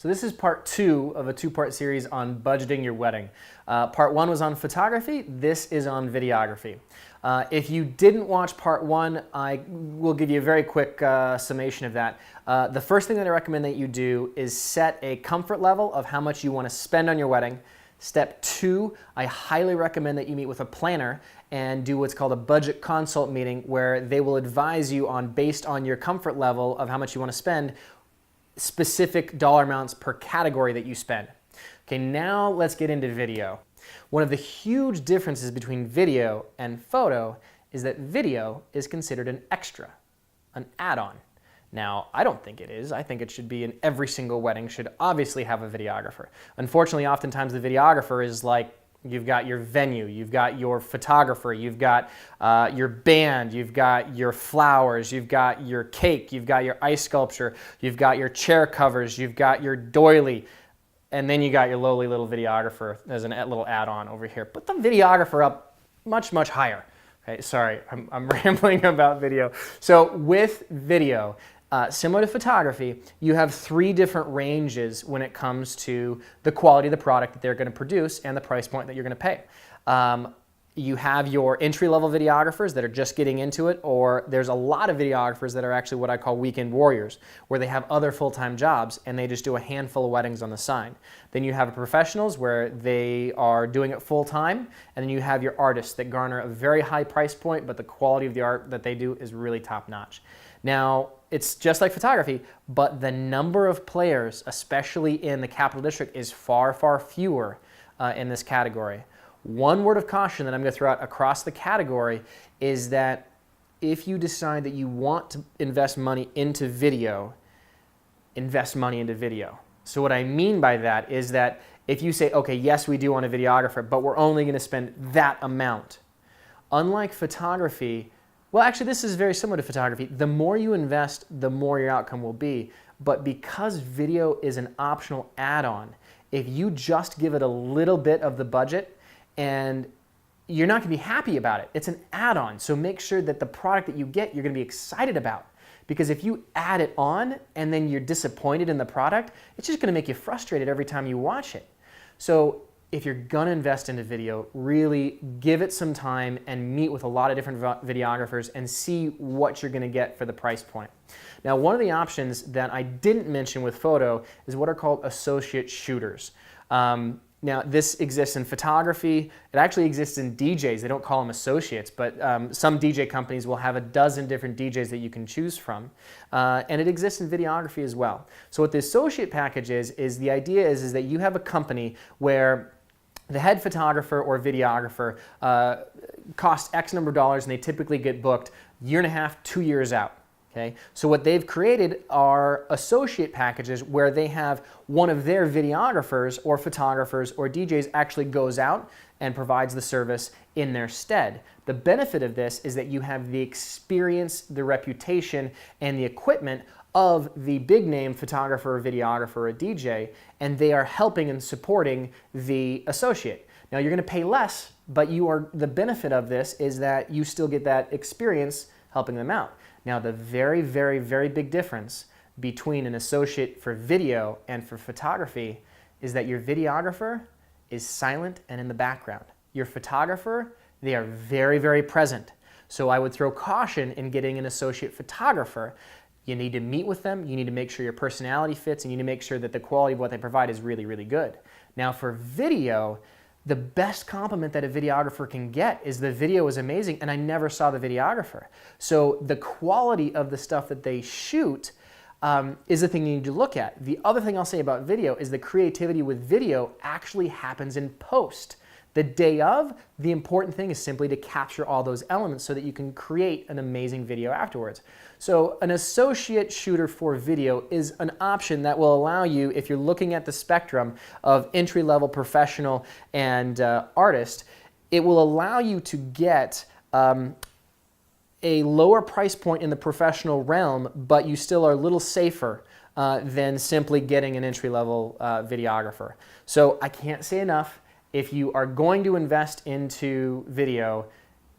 So this is part 2 of a 2-part series on budgeting your wedding. Part 1 was on photography, this is on videography. If you didn't watch part 1, I will give you a very quick summation of that. The first thing that I recommend that you do is set a comfort level of how much you want to spend on your wedding. Step 2, I highly recommend that you meet with a planner and do what's called a budget consult meeting, where they will advise you on, based on your comfort level of how much you want to spend, specific dollar amounts per category that you spend. Okay, now let's get into video. One of the huge differences between video and photo is that video is considered an extra, an add-on. Now, I don't think it is. I think it should be in every single wedding, should obviously have a videographer. Unfortunately, oftentimes the videographer is like, you've got your venue, you've got your photographer, you've got your band, you've got your flowers, you've got your cake, you've got your ice sculpture, you've got your chair covers, you've got your doily, and then you got your lowly little videographer as a little add-on over here. Put the videographer up much, much higher. Okay, sorry, I'm rambling about video. So with video, similar to photography, you have 3 different ranges when it comes to the quality of the product that they're going to produce and the price point that you're going to pay. You have your entry-level videographers that are just getting into it, or there's a lot of videographers that are actually what I call weekend warriors, where they have other full-time jobs and they just do a handful of weddings on the side. Then you have professionals where they are doing it full-time, and then you have your artists that garner a very high price point, but the quality of the art that they do is really top-notch. Now, it's just like photography, but the number of players, especially in the Capital District, is far, far fewer in this category. One word of caution that I'm going to throw out across the category is that if you decide that you want to invest money into video, invest money into video. So what I mean by that is that if you say, okay, yes, we do want a videographer, but we're only going to spend that amount. Unlike photography, well, actually, this is very similar to photography. The more you invest, the more your outcome will be. But because video is an optional add-on, if you just give it a little bit of the budget, and you're not going to be happy about it. It's an add-on, so make sure that the product that you get, you're going to be excited about. Because if you add it on and then you're disappointed in the product, it's just going to make you frustrated every time you watch it. So if you're going to invest into video, really give it some time and meet with a lot of different videographers and see what you're going to get for the price point. Now, one of the options that I didn't mention with photo is what are called associate shooters. Now, this exists in photography. It actually exists in DJs. They don't call them associates, but some DJ companies will have a dozen different DJs that you can choose from. And it exists in videography as well. So what the associate package is the idea is that you have a company where the head photographer or videographer costs X number of dollars, and they typically get booked 1.5 to 2 years out. Okay? So what they've created are associate packages where they have one of their videographers or photographers or DJs actually goes out and provides the service in their stead. The benefit of this is that you have the experience, the reputation, and the equipment of the big name photographer or videographer or DJ, and they are helping and supporting the associate. Now, you're going to pay less, but the benefit of this is that you still get that experience helping them out. Now, the very, very, very big difference between an associate for video and for photography is that your videographer is silent and in the background. Your photographer, they are very, very present. So I would throw caution in getting an associate photographer. You need to meet with them, you need to make sure your personality fits, and you need to make sure that the quality of what they provide is really, really good. Now, for video, the best compliment that a videographer can get is the video is amazing and I never saw the videographer. So the quality of the stuff that they shoot is the thing you need to look at. The other thing I'll say about video is the creativity with video actually happens in post. The day of, the important thing is simply to capture all those elements so that you can create an amazing video afterwards. So an associate shooter for video is an option that will allow you, if you're looking at the spectrum of entry-level, professional, and artist, it will allow you to get a lower price point in the professional realm, but you still are a little safer than simply getting an entry-level videographer. So I can't say enough. If you are going to invest into video,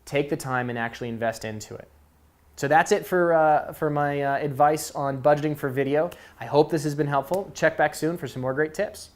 take the time and actually invest into it. So that's it for my advice on budgeting for video. I hope this has been helpful. Check back soon for some more great tips.